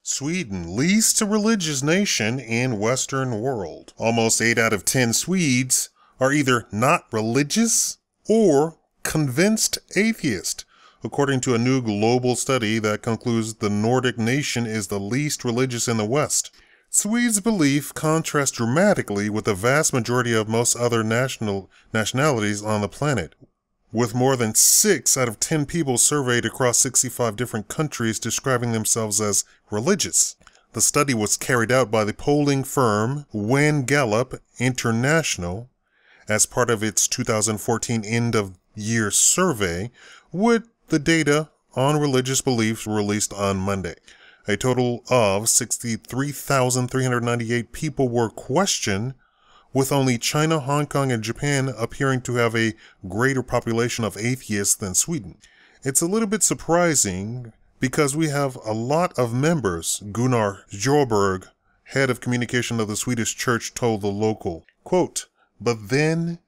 Sweden, least religious nation in Western world. Almost 8 out of 10 Swedes are either not religious or convinced atheist, according to a new global study that concludes the Nordic nation is the least religious in the West. Swedes' belief contrasts dramatically with the vast majority of most other nationalities on the planet, with more than 6 out of 10 people surveyed across 65 different countries describing themselves as religious. The study was carried out by the polling firm Wen Gallup International as part of its 2014 end-of-year survey, with the data on religious beliefs released on Monday. A total of 63,398 people were questioned, with only China, Hong Kong, and Japan appearing to have a greater population of atheists than Sweden. It's a little bit surprising because we have a lot of members, Gunnar Sjöberg, head of communication of the Swedish church, told the local, quote, "But then,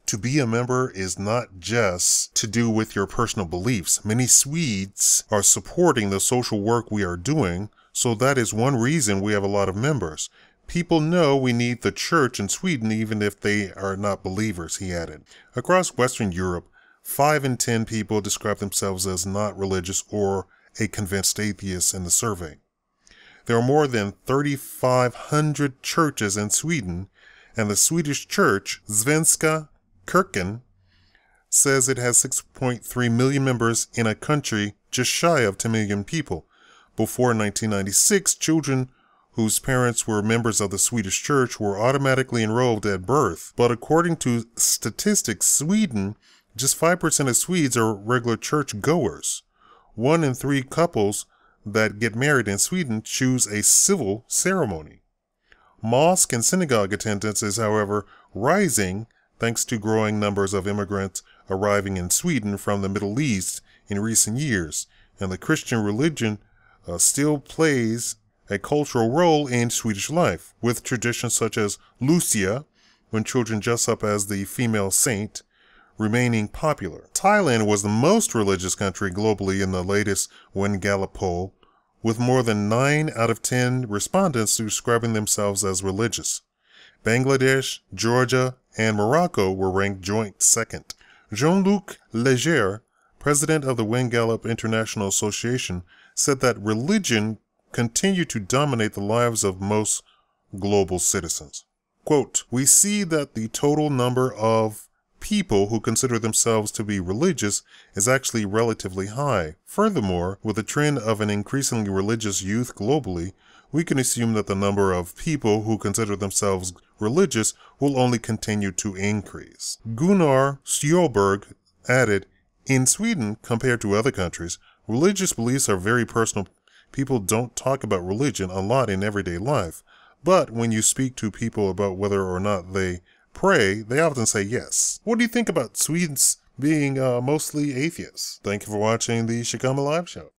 to be a member is not just to do with your personal beliefs. Many Swedes are supporting the social work we are doing, so that is one reason we have a lot of members. People know we need the church in Sweden even if they are not believers," he added. Across Western Europe, 5 in 10 people describe themselves as not religious or a convinced atheist in the survey. There are more than 3,500 churches in Sweden, and the Swedish church, Svenska Kyrkan, says it has 6.3 million members in a country just shy of 10 million people. Before 1996, children whose parents were members of the Swedish church were automatically enrolled at birth. But according to Statistics Sweden, just 5% of Swedes are regular church goers. 1 in 3 couples that get married in Sweden choose a civil ceremony. Mosque and synagogue attendance is, however, rising thanks to growing numbers of immigrants arriving in Sweden from the Middle East in recent years, and the Christian religion still plays a cultural role in Swedish life, with traditions such as Lucia, when children dress up as the female saint, remaining popular. Thailand was the most religious country globally in the latest Wen Gallup poll, with more than 9 out of 10 respondents describing themselves as religious. Bangladesh, Georgia, and Morocco were ranked joint second. Jean-Luc Leger, president of the Wen Gallup International Association, said that religion continue to dominate the lives of most global citizens. Quote, "We see that the total number of people who consider themselves to be religious is actually relatively high. Furthermore, with the trend of an increasingly religious youth globally, we can assume that the number of people who consider themselves religious will only continue to increase." Gunnar Sjöberg added, "In Sweden, compared to other countries, religious beliefs are very personal. People don't talk about religion a lot in everyday life, but when you speak to people about whether or not they pray, they often say yes." What do you think about Swedes being mostly atheists? Thank you for watching the Shikama Live Show.